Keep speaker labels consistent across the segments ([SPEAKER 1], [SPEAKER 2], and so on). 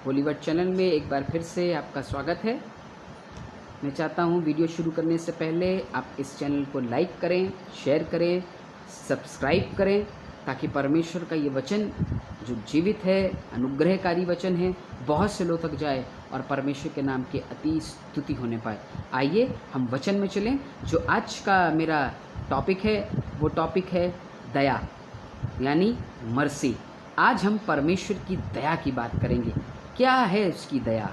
[SPEAKER 1] Hollywood channel में एक बार फिर से आपका स्वागत है। मैं चाहता हूँ वीडियो शुरू करने से पहले आप इस चैनल को लाइक करें, शेयर करें, सब्सक्राइब करें, ताकि परमेश्वर का ये वचन जो जीवित है, अनुग्रहकारी वचन है, बहुत से लोग तक जाए और परमेश्वर के नाम की अति स्तुति होने पाए। आइए हम वचन में चलें। जो आज का मेरा टॉपिक है वो टॉपिक है दया, यानी मर्सी। आज हम परमेश्वर की दया की बात करेंगे। क्या है उसकी दया?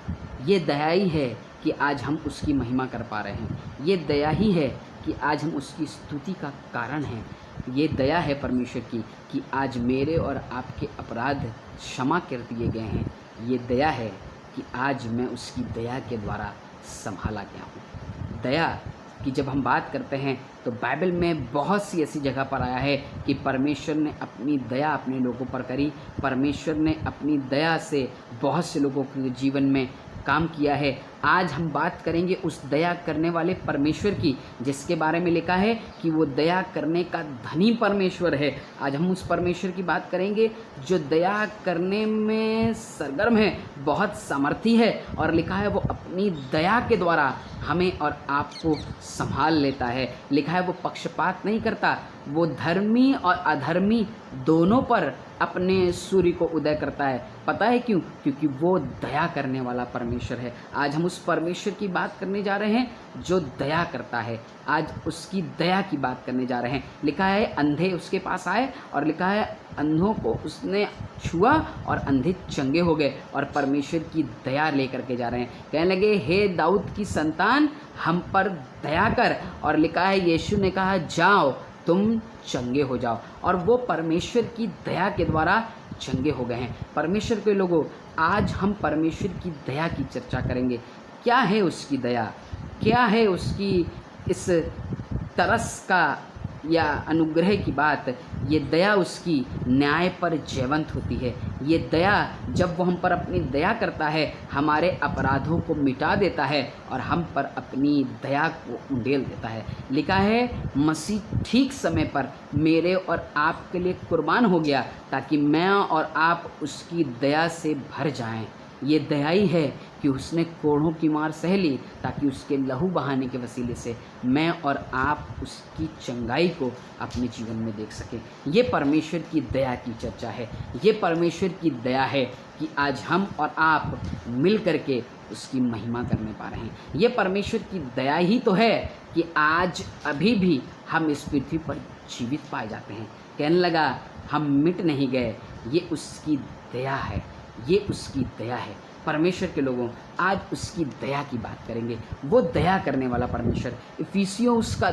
[SPEAKER 1] ये दया ही है कि आज हम उसकी महिमा कर पा रहे हैं। ये दया ही है कि आज हम उसकी स्तुति का कारण हैं। ये दया है परमेश्वर की कि आज मेरे और आपके अपराध क्षमा कर दिए गए हैं। ये दया है कि आज मैं उसकी दया के द्वारा संभाला गया हूँ। दया कि जब हम बात करते हैं तो बाइबल में बहुत सी ऐसी जगह पर आया है कि परमेश्वर ने अपनी दया अपने लोगों पर करी। परमेश्वर ने अपनी दया से बहुत से लोगों के जीवन में काम किया है। आज हम बात करेंगे उस दया करने वाले परमेश्वर की, जिसके बारे में लिखा है कि वो दया करने का धनी परमेश्वर है। आज हम उस परमेश्वर की बात करेंगे जो दया करने में सरगर्म है, बहुत सामर्थी है, और लिखा है वो अपनी दया के द्वारा हमें और आपको संभाल लेता है। लिखा है वो पक्षपात नहीं करता, वो धर्मी और अधर्मी दोनों पर अपने सूर्य को उदय करता है। पता है क्यों? क्योंकि वो दया करने वाला परमेश्वर है। आज हम उस परमेश्वर की बात करने जा रहे हैं जो दया करता है। आज उसकी दया की बात करने जा रहे हैं। लिखा है अंधे उसके पास आए, और लिखा है अंधों को उसने छुआ और अंधे चंगे हो गए, और परमेश्वर की दया लेकर के जा रहे हैं। कहने लगे, हे दाऊद की संतान, हम पर दया कर। और लिखा है यीशु ने कहा, जाओ तुम चंगे हो जाओ, और वो परमेश्वर की दया के द्वारा चंगे हो गए हैं। परमेश्वर के लोगों, आज हम परमेश्वर की दया की चर्चा करेंगे। क्या है उसकी दया? क्या है उसकी इस तरस का या अनुग्रह की बात? ये दया उसकी न्याय पर जयवंत होती है। ये दया जब वो हम पर अपनी दया करता है, हमारे अपराधों को मिटा देता है और हम पर अपनी दया को उंडेल देता है। लिखा है मसीह ठीक समय पर मेरे और आपके लिए कुर्बान हो गया, ताकि मैं और आप उसकी दया से भर जाएं। ये दया ही है कि उसने कोढ़ों की मार सह ली, ताकि उसके लहू बहाने के वसीले से मैं और आप उसकी चंगाई को अपने जीवन में देख सकें। ये परमेश्वर की दया की चर्चा है। ये परमेश्वर की दया है कि आज हम और आप मिल करके उसकी महिमा करने पा रहे हैं। ये परमेश्वर की दया ही तो है कि आज अभी भी हम इस पृथ्वी पर जीवित पाए जाते हैं। कहने लगा हम मिट नहीं गए, ये उसकी दया है। ये उसकी दया है। परमेश्वर के लोगों, आज उसकी दया की बात करेंगे। वो दया करने वाला परमेश्वर। इफिसियों उसका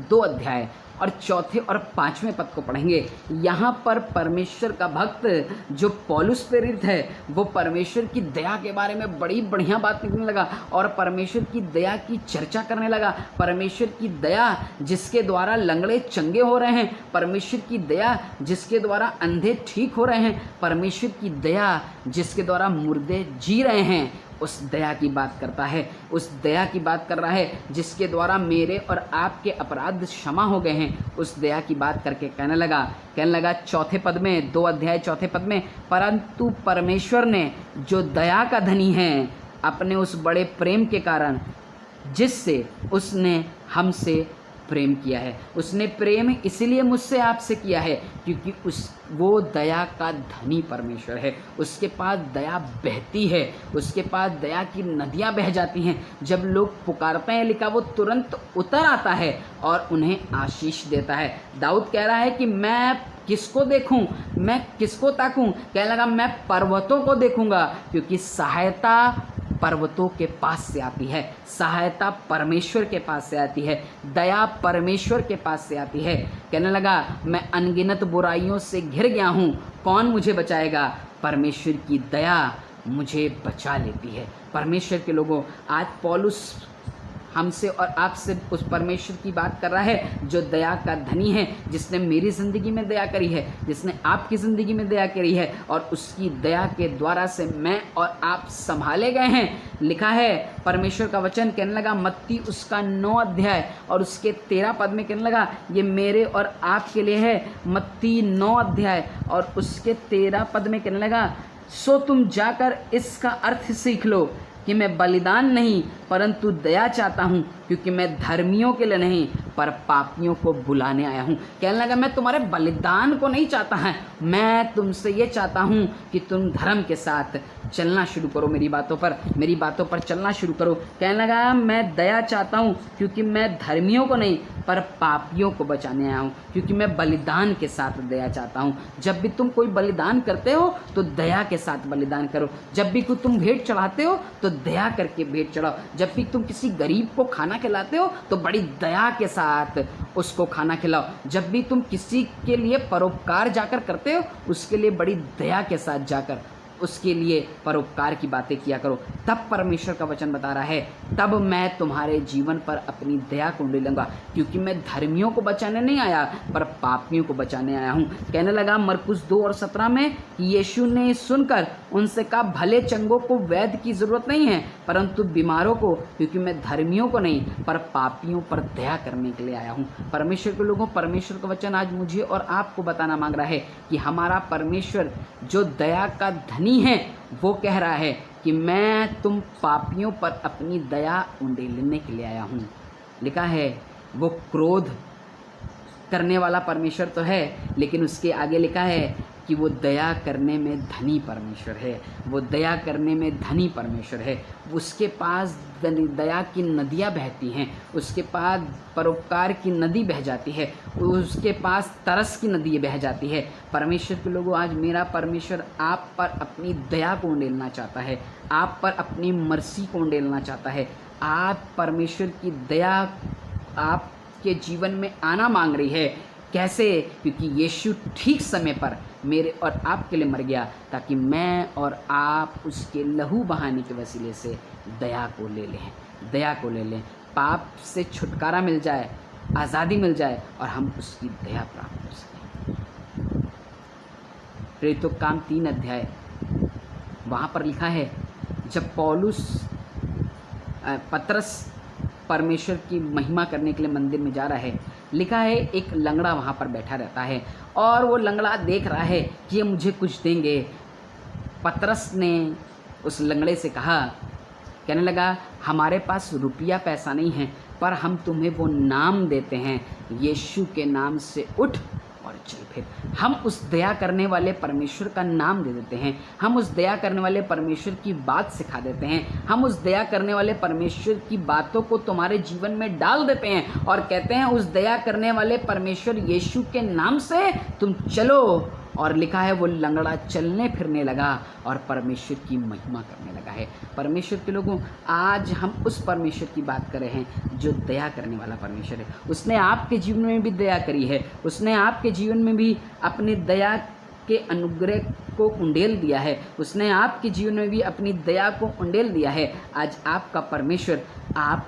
[SPEAKER 1] 2 अध्याय और 4 और 5वें पद को पढ़ेंगे। यहाँ पर परमेश्वर का भक्त जो पौलुस प्रेरित है, वो परमेश्वर की दया के बारे में बड़ी बढ़िया बात लिखने लगा और परमेश्वर की दया की चर्चा करने लगा। परमेश्वर की दया जिसके द्वारा लंगड़े चंगे हो रहे हैं, परमेश्वर की दया जिसके द्वारा अंधे ठीक हो रहे हैं, परमेश्वर की दया जिसके द्वारा मुर्दे जी रहे हैं, उस दया की बात करता है। उस दया की बात कर रहा है जिसके द्वारा मेरे और आपके अपराध क्षमा हो गए हैं। उस दया की बात करके कहने लगा 4 पद में, 2 अध्याय 4 पद में, परंतु परमेश्वर ने जो दया का धनी है, अपने उस बड़े प्रेम के कारण जिससे उसने हमसे प्रेम किया है। उसने प्रेम इसलिए मुझसे आपसे किया है क्योंकि वो दया का धनी परमेश्वर है। उसके पास दया बहती है, उसके पास दया की नदियाँ बह जाती हैं। जब लोग पुकारते हैं, लिखा वो तुरंत उतर आता है और उन्हें आशीष देता है। दाऊद कह रहा है कि मैं किसको देखूं, मैं किसको ताकूं? कहने लगा मैं पर्वतों को देखूंगा, क्योंकि सहायता पर्वतों के पास से आती है। सहायता परमेश्वर के पास से आती है। दया परमेश्वर के पास से आती है। कहने लगा मैं अनगिनत बुराइयों से घिर गया हूँ, कौन मुझे बचाएगा? परमेश्वर की दया मुझे बचा लेती है। परमेश्वर के लोगों, आज पौलुस हमसे और आपसे उस परमेश्वर की बात कर रहा है जो दया का धनी है, जिसने मेरी ज़िंदगी में दया करी है, जिसने आपकी ज़िंदगी में दया करी है, और उसकी दया के द्वारा से मैं और आप संभाले गए हैं। लिखा है परमेश्वर का वचन, कहने लगा मत्ती उसका 9 अध्याय और उसके 13 पद में कहने लगा, ये मेरे और आपके लिए है। मत्ती 9 अध्याय और उसके 13 पद में कहने लगा, सो तुम जाकर इसका अर्थ सीख लो कि मैं बलिदान नहीं परंतु दया चाहता हूँ, क्योंकि मैं धर्मियों के लिए नहीं पर पापियों को बुलाने आया हूँ। कहने लगा मैं तुम्हारे बलिदान को नहीं चाहता है, मैं तुमसे ये चाहता हूँ कि तुम धर्म के साथ चलना शुरू करो, मेरी बातों पर चलना शुरू करो। कहने लगा मैं दया चाहता हूँ क्योंकि मैं धर्मियों को नहीं पर पापियों को बचाने आया हूँ, क्योंकि मैं बलिदान के साथ दया चाहता हूँ। जब भी तुम कोई बलिदान करते हो तो दया के साथ बलिदान करो। जब भी तुम भेंट चढ़ाते हो तो दया करके भेंट चढ़ाओ। जब भी तुम किसी गरीब को खाना खिलाते हो तो बड़ी दया के साथ उसको खाना खिलाओ। जब भी तुम किसी के लिए परोपकार जाकर करते हो उसके लिए बड़ी दया के साथ जाकर उसके लिए परोपकार की बातें किया करो। तब परमेश्वर का वचन बता रहा है तब मैं तुम्हारे जीवन पर अपनी दया को उंडेलूंगा, क्योंकि मैं धर्मियों को बचाने नहीं आया पर पापियों को बचाने आया हूँ। कहने लगा मरकुस 2:17 में कि यीशु ने सुनकर उनसे कहा भले चंगों को वैद्य की ज़रूरत नहीं है परंतु बीमारों को, क्योंकि मैं धर्मियों को नहीं पर पापियों पर दया करने के लिए आया हूँ। परमेश्वर के लोगों, परमेश्वर का वचन आज मुझे और आपको बताना मांग रहा है कि हमारा परमेश्वर जो दया का धनी है वो कह रहा है कि मैं तुम पापियों पर अपनी दया उंडेलने के लिए आया हूँ। लिखा है वो क्रोध करने वाला परमेश्वर तो है, लेकिन उसके आगे लिखा है कि वो दया करने में धनी परमेश्वर है। वो दया करने में धनी परमेश्वर है। उसके पास दया की नदियाँ बहती हैं, उसके पास परोपकार की नदी बह जाती है, उसके पास तरस की नदी बह जाती है। परमेश्वर के लोगों, आज मेरा परमेश्वर आप पर अपनी दया को उंडेलना चाहता है, आप पर अपनी मर्सी को उंडेलना चाहता है। आप परमेश्वर की दया आपके जीवन में आना मांग रही है। कैसे? क्योंकि यीशु ठीक समय पर मेरे और आपके लिए मर गया ताकि मैं और आप उसके लहू बहाने के वसीले से दया को ले लें, दया को ले लें, पाप से छुटकारा मिल जाए, आज़ादी मिल जाए और हम उसकी दया प्राप्त कर सकें। प्रेरितों के काम 3 अध्याय वहाँ पर लिखा है जब पतरस परमेश्वर की महिमा करने के लिए मंदिर में जा रहा है, लिखा है एक लंगड़ा वहाँ पर बैठा रहता है और वो लंगड़ा देख रहा है कि ये मुझे कुछ देंगे। पतरस ने उस लंगड़े से कहा, कहने लगा हमारे पास रुपया पैसा नहीं है पर हम तुम्हें वो नाम देते हैं, यीशु के नाम से उठ और चल फिर। हम उस दया करने वाले परमेश्वर का नाम दे देते हैं, हम उस दया करने वाले परमेश्वर की बात सिखा देते हैं, हम उस दया करने वाले परमेश्वर की बातों को तुम्हारे जीवन में डाल देते हैं और कहते हैं उस दया करने वाले परमेश्वर यीशु के नाम से तुम चलो। और लिखा है वो लंगड़ा चलने फिरने लगा और परमेश्वर की महिमा करने लगा है। परमेश्वर के लोगों, आज हम उस परमेश्वर की बात कर रहे हैं जो दया करने वाला परमेश्वर है। उसने आपके जीवन में भी दया करी है, उसने आपके जीवन में भी अपनी दया के अनुग्रह को उंडेल दिया है, उसने आपके जीवन में भी अपनी दया को उंडेल दिया है। आज आपका परमेश्वर आप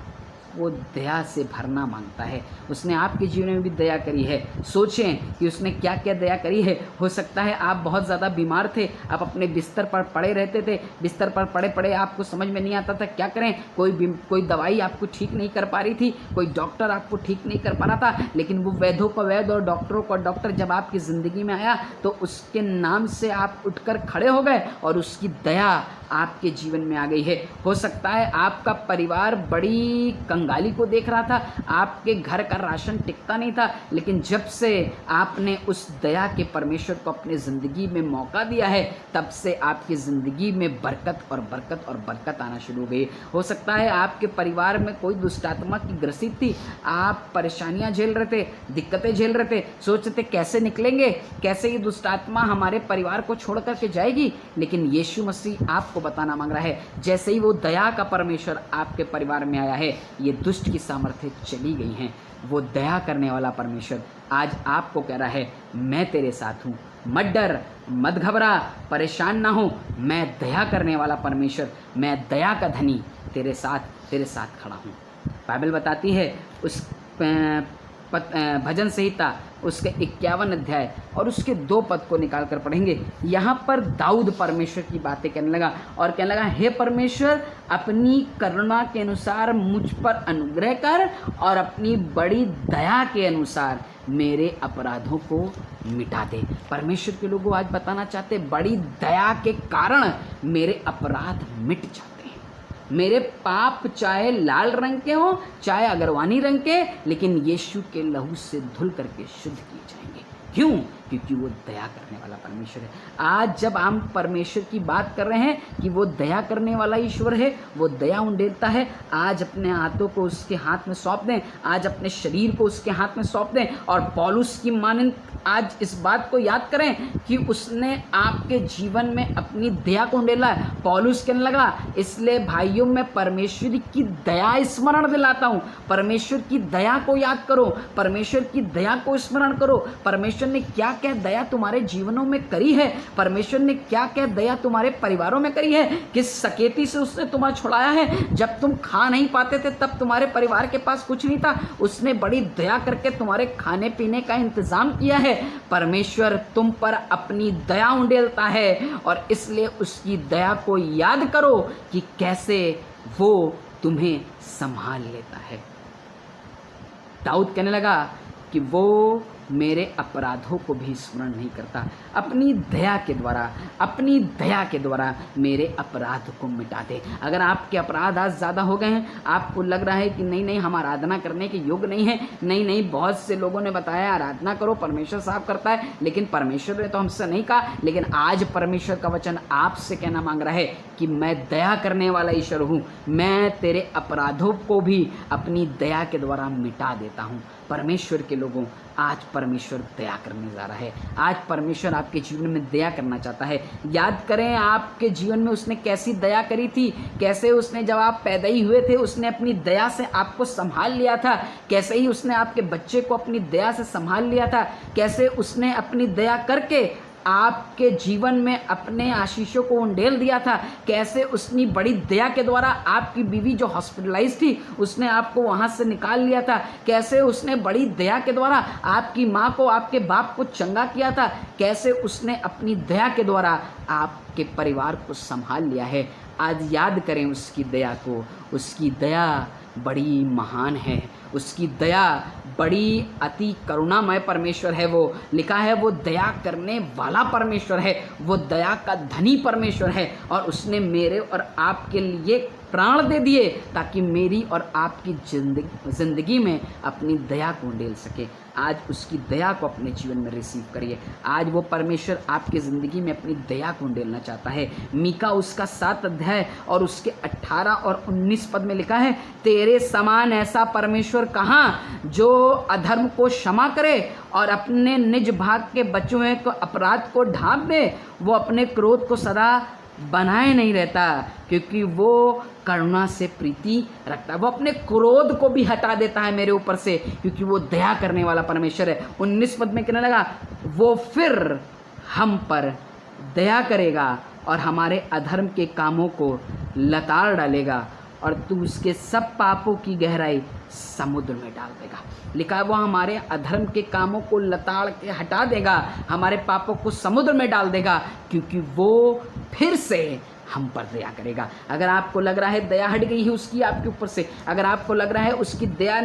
[SPEAKER 1] वो दया से भरना मांगता है। उसने आपके जीवन में भी दया करी है। सोचें कि उसने क्या क्या दया करी है। हो सकता है आप बहुत ज़्यादा बीमार थे, आप अपने बिस्तर पर पड़े रहते थे, बिस्तर पर पड़े पड़े आपको समझ में नहीं आता था क्या करें, कोई दवाई आपको ठीक नहीं कर पा रही थी, कोई डॉक्टर आपको ठीक नहीं कर पा रहा था, लेकिन वो वैद्यों का वैद्य और डॉक्टरों का डॉक्टर जब आपकी ज़िंदगी में आया तो उसके नाम से आप उठकर खड़े हो गए और उसकी दया आपके जीवन में आ गई है। हो सकता है आपका परिवार बड़ी कंगाली को देख रहा था, आपके घर का राशन टिकता नहीं था, लेकिन जब से आपने उस दया के परमेश्वर को अपने ज़िंदगी में मौका दिया है तब से आपकी ज़िंदगी में बरकत और बरकत और बरकत आना शुरू हो गई। हो सकता है आपके परिवार में कोई दुष्टात्मा की ग्रसित थी, आप परेशानियां झेल रहे थे, दिक्कतें झेल रहे थे, सोच रहे थे कैसे निकलेंगे, कैसे ये दुष्टात्मा हमारे परिवार को छोड़ करके जाएगी, लेकिन यीशु मसीह आपको बताना मांग रहा है जैसे ही वो दया का परमेश्वर आपके परिवार में आया है ये दुष्ट की सामर्थ्य चली गई हैं। वो दया करने वाला परमेश्वर आज आपको कह रहा है मैं तेरे साथ हूँ, मत डर, मत घबरा, परेशान ना हो, मैं दया करने वाला परमेश्वर, मैं दया का धनी तेरे साथ खड़ा हूँ। बाइबल बताती है उस भजन संहिता उसके 51 अध्याय और उसके 2 पद को निकाल कर पढ़ेंगे। यहाँ पर दाऊद परमेश्वर की बातें कहने लगा और कहने लगा, हे परमेश्वर, अपनी करुणा के अनुसार मुझ पर अनुग्रह कर और अपनी बड़ी दया के अनुसार मेरे अपराधों को मिटा दे। परमेश्वर के लोगों आज बताना चाहते, बड़ी दया के कारण मेरे अपराध मिट जाते हैं। मेरे पाप चाहे लाल रंग के हों, चाहे अगरवानी रंग के, लेकिन यीशु के लहू से धुल करके शुद्ध किए जाएंगे। क्यों? क्योंकि वो दया करने वाला परमेश्वर है। आज जब हम परमेश्वर की बात कर रहे हैं कि वो दया करने वाला ईश्वर है, वो दया उंडेलता है, आज अपने हाथों को उसके हाथ में सौंप दें, आज अपने शरीर को उसके हाथ में सौंप दें और पौलुस की मानंद आज इस बात को याद करें कि उसने आपके जीवन में अपनी दया को उंडेला है। पौलुस कहने लगा, इसलिए भाइयों मैं परमेश्वर की दया स्मरण दिलाता हूँ। परमेश्वर की दया को याद करो, परमेश्वर की दया को स्मरण करो। परमेश्वर ने क्या क्या दया तुम्हारे जीवनों में करी है, परमेश्वर ने क्या क्या दया तुम्हारे परिवारों में करी है, किस सकेती से उसने तुम्हें छुड़ाया है। जब तुम खा नहीं पाते थे तब तुम्हारे परिवार के पास कुछ नहीं था, उसने बड़ी दया करके तुम्हारे खाने पीने का इंतजाम किया है। परमेश्वर तुम पर अपनी दया उंडेलता है और इसलिए उसकी दया को याद करो कि कैसे वो तुम्हें संभाल लेता है। दाऊद कहने लगा कि वो मेरे अपराधों को भी स्मरण नहीं करता, अपनी दया के द्वारा मेरे अपराध को मिटा दे। अगर आपके अपराध आज ज़्यादा हो गए हैं, आपको लग रहा है कि नहीं हम आराधना करने के योग्य नहीं है, नहीं बहुत से लोगों ने बताया आराधना करो, परमेश्वर साफ करता है, लेकिन परमेश्वर ने तो हमसे नहीं कहा। लेकिन आज परमेश्वर का वचन आपसे कहना मांग रहा है कि मैं दया करने वाला ईश्वर हूँ, मैं तेरे अपराधों को भी अपनी दया के द्वारा मिटा देता हूँ। परमेश्वर के लोगों, आज परमेश्वर दया करने जा रहा है। आज परमेश्वर आपके जीवन में दया करना चाहता है। याद करें आपके जीवन में उसने कैसी दया करी थी, कैसे उसने जब आप पैदा ही हुए थे उसने अपनी दया से आपको संभाल लिया था, कैसे ही उसने आपके बच्चे को अपनी दया से संभाल लिया था, कैसे उसने अपनी दया करके आपके जीवन में अपने आशीषों को उंडेल दिया था, कैसे उसने बड़ी दया के द्वारा आपकी बीवी जो हॉस्पिटलाइज थी उसने आपको वहाँ से निकाल लिया था, कैसे उसने बड़ी दया के द्वारा आपकी माँ को, आपके बाप को चंगा किया था, कैसे उसने अपनी दया के द्वारा आपके परिवार को संभाल लिया है। आज याद करें उसकी दया को। उसकी दया बड़ी महान है, उसकी दया बड़ी अति करुणामय परमेश्वर है। वो लिखा है वो दया करने वाला परमेश्वर है, वो दया का धनी परमेश्वर है और उसने मेरे और आपके लिए प्राण दे दिए ताकि मेरी और आपकी जिंदगी में अपनी दया को उंडेल सके। आज उसकी दया को अपने जीवन में रिसीव करिए। आज वो परमेश्वर आपकी ज़िंदगी में अपनी दया को उंडेलना चाहता है। मीका उसका 7 अध्याय और उसके 18 और 19 पद में लिखा है, तेरे समान ऐसा परमेश्वर कहाँ जो अधर्म को क्षमा करे और अपने निज भाग के बचे हुए को अपराध को ढांप दे। वो अपने क्रोध को सदा बनाए नहीं रहता क्योंकि वो करुणा से प्रीति रखता है। वो अपने क्रोध को भी हटा देता है मेरे ऊपर से क्योंकि वो दया करने वाला परमेश्वर है। 19 पद में कहने लगा, वो फिर हम पर दया करेगा और हमारे अधर्म के कामों को लताड़ डालेगा और तू उसके सब पापों की गहराई समुद्र में डाल देगा। लिखा है वो हमारे अधर्म के कामों को लताड़ के हटा देगा, हमारे पापों को समुद्र में डाल देगा क्योंकि वो फिर से हम पर दया करेगा। अगर आपको लग रहा है दया हट गई है उसकी आपके ऊपर से, अगर आपको लग रहा है उसकी दया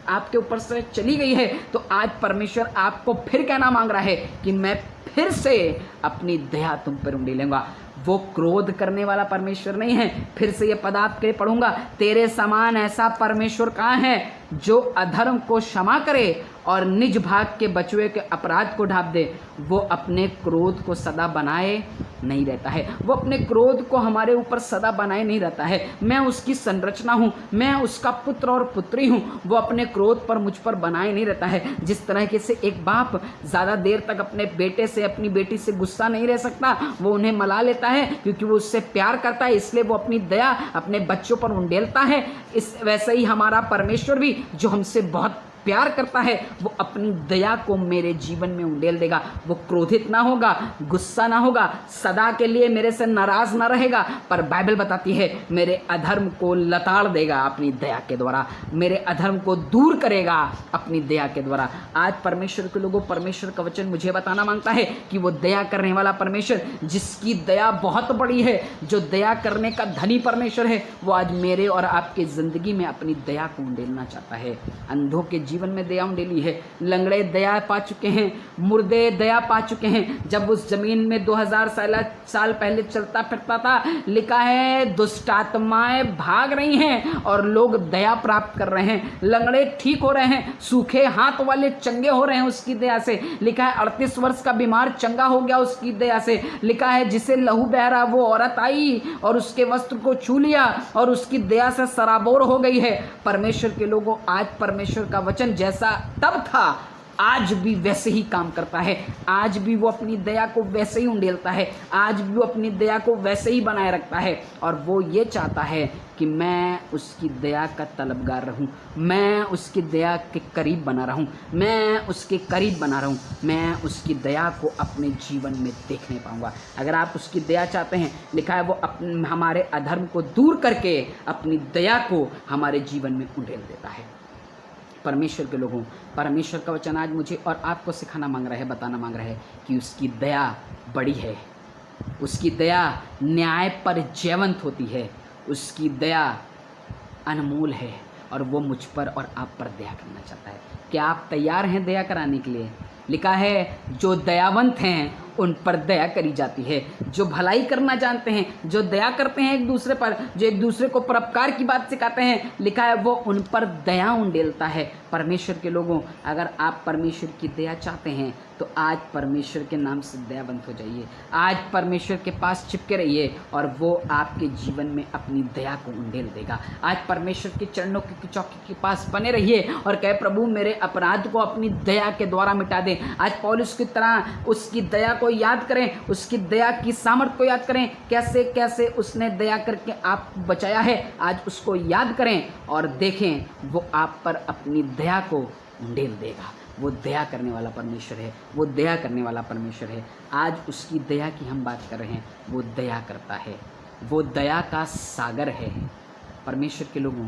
[SPEAKER 1] आपके ऊपर से चली गई है, तो आज परमेश्वर आपको फिर कहना मांग रहा है कि मैं फिर से अपनी दया तुम पर उंडेलूंगा। वो क्रोध करने वाला परमेश्वर नहीं है। फिर से ये पद आपके लिए पढ़ूंगा, तेरे समान ऐसा परमेश्वर कहाँ है जो अधर्म को क्षमा करे और निज भाग के बचुए के अपराध को ढांप दे। वो अपने क्रोध को सदा बनाए नहीं रहता है, वो अपने क्रोध को हमारे ऊपर सदा बनाए नहीं रहता है। मैं उसकी संरचना हूँ, मैं उसका पुत्र और पुत्री हूँ। वो अपने क्रोध पर मुझ पर बनाए नहीं रहता है। जिस तरह से एक बाप ज़्यादा देर तक अपने बेटे से, अपनी बेटी से गुस्सा नहीं रह सकता, वो उन्हें मना लेता है क्योंकि वो उससे प्यार करता है, इसलिए वो अपनी दया अपने बच्चों पर उंडेलता है। इस वैसे ही हमारा परमेश्वर भी जो हमसे बहुत प्यार करता है वो अपनी दया को मेरे जीवन में उंडेल देगा। वो क्रोधित ना होगा, गुस्सा ना होगा, सदा के लिए मेरे से नाराज ना रहेगा, पर बाइबल बताती है मेरे अधर्म को लताड़ देगा अपनी दया के द्वारा, मेरे अधर्म को दूर करेगा अपनी दया के द्वारा। आज परमेश्वर के लोगों, परमेश्वर का वचन मुझे बताना मांगता है कि वो दया करने वाला परमेश्वर, जिसकी दया बहुत बड़ी है, जो दया करने का धनी परमेश्वर है, वो आज मेरे और आपके ज़िंदगी में अपनी दया को उंडेलना चाहता है। अंधों के जीवन में दया उंडेली है, लंगड़े दया पा चुके हैं, मुर्दे दया पा चुके हैं। जब उस जमीन में 2000 साल पहले चलता फिरता था, लिखा है दुष्ट आत्माएं भाग रही हैं और लोग दया प्राप्त कर रहे हैं, लंगड़े ठीक हो रहे हैं, सूखे हाथ वाले चंगे हो रहे हैं उसकी दया से। लिखा है 38 वर्ष का बीमार चंगा हो गया उसकी दया से। लिखा है जिसे लहू बह रहा वो औरत आई और उसके वस्त्र को छू लिया और उसकी दया से सराबोर हो गई है। परमेश्वर के लोगों, आज परमेश्वर का वचन जैसा तब था आज भी वैसे ही काम करता है। आज भी वो अपनी दया को वैसे ही उंडेलता है, आज भी वो अपनी दया को वैसे ही बनाए रखता है। और वो ये चाहता है कि मैं उसकी दया का तलबगार रहूं, मैं उसकी दया के करीब बना रहूं, मैं उसके करीब बना रहूं, मैं उसकी दया को अपने जीवन में देखने पाऊंगा। अगर आप उसकी दया चाहते हैं, लिखा है वो हमारे अधर्म को दूर करके अपनी दया को हमारे जीवन में उंडेल देता है। परमेश्वर के लोगों, परमेश्वर का वचन आज मुझे और आपको सिखाना मांग रहा है, बताना मांग रहा है कि उसकी दया बड़ी है, उसकी दया न्याय पर जयवंत होती है, उसकी दया अनमोल है और वो मुझ पर और आप पर दया करना चाहता है। क्या आप तैयार हैं दया कराने के लिए? लिखा है जो दयावंत हैं उन पर दया करी जाती है, जो भलाई करना जानते हैं, जो दया करते हैं एक दूसरे पर, जो एक दूसरे को परोपकार की बात सिखाते हैं, लिखा है वो उन पर दया उंडेलता है। परमेश्वर के लोगों, अगर आप परमेश्वर की दया चाहते हैं तो आज परमेश्वर के नाम से दयावंत हो जाइए, आज परमेश्वर के पास चिपके रहिए और वो आपके जीवन में अपनी दया को उंडेल देगा। आज परमेश्वर के चरणों की चौकी के पास बने रहिए और कहे प्रभु मेरे अपराध को अपनी दया के द्वारा मिटा दें। आज पौलुस की तरह उसकी दया को याद करें, उसकी दया की सामर्थ को याद करें, कैसे कैसे उसने दया करके आपको बचाया है। आज उसको याद करें और देखें वो आप पर अपनी दया को उंडेल देगा। वो दया करने वाला परमेश्वर है, वो दया करने वाला परमेश्वर है। आज उसकी दया की हम बात कर रहे हैं, वो दया करता है, वो दया का सागर है। परमेश्वर के लोगों,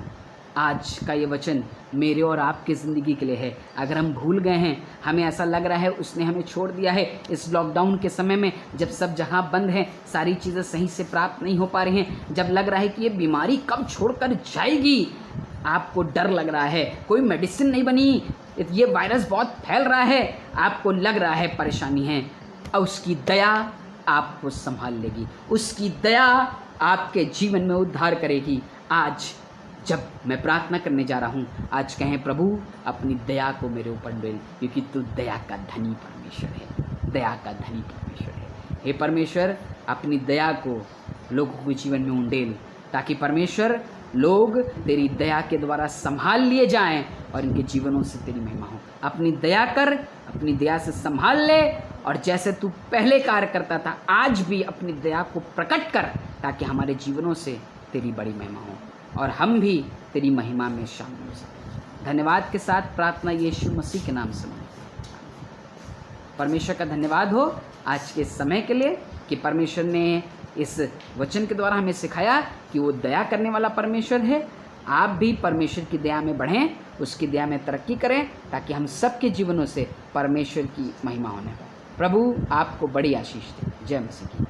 [SPEAKER 1] आज का ये वचन मेरे और आपकी ज़िंदगी के लिए है। अगर हम भूल गए हैं, हमें ऐसा लग रहा है उसने हमें छोड़ दिया है, इस लॉकडाउन के समय में जब सब जगह बंद है, सारी चीज़ें सही से प्राप्त नहीं हो पा रही हैं, जब लग रहा है कि ये बीमारी कब छोड़कर जाएगी, आपको डर लग रहा है, कोई मेडिसिन नहीं बनी, ये वायरस बहुत फैल रहा है, आपको लग रहा है परेशानी है, और उसकी दया आपको संभाल लेगी, उसकी दया आपके जीवन में उद्धार करेगी। आज जब मैं प्रार्थना करने जा रहा हूँ, आज कहें प्रभु अपनी दया को मेरे ऊपर डाल, क्योंकि तू दया का धनी परमेश्वर है, दया का धनी परमेश्वर है। हे परमेश्वर, अपनी दया को लोगों के जीवन में उंडेल, ताकि परमेश्वर लोग तेरी दया के द्वारा संभाल लिए जाएं और इनके जीवनों से तेरी महिमा हो। अपनी दया कर, अपनी दया से संभाल ले, और जैसे तू पहले कार्य करता था आज भी अपनी दया को प्रकट कर, ताकि हमारे जीवनों से तेरी बड़ी महिमा हो और हम भी तेरी महिमा में शामिल हो सकें। धन्यवाद के साथ प्रार्थना यीशु मसीह के नाम से मांगते हैं। परमेश्वर का धन्यवाद हो आज के समय के लिए कि परमेश्वर ने इस वचन के द्वारा हमें सिखाया कि वो दया करने वाला परमेश्वर है। आप भी परमेश्वर की दया में बढ़ें, उसकी दया में तरक्की करें, ताकि हम सबके जीवनों से परमेश्वर की महिमा होने पाए। प्रभु आपको बड़ी आशीष दे। जय मसीह की।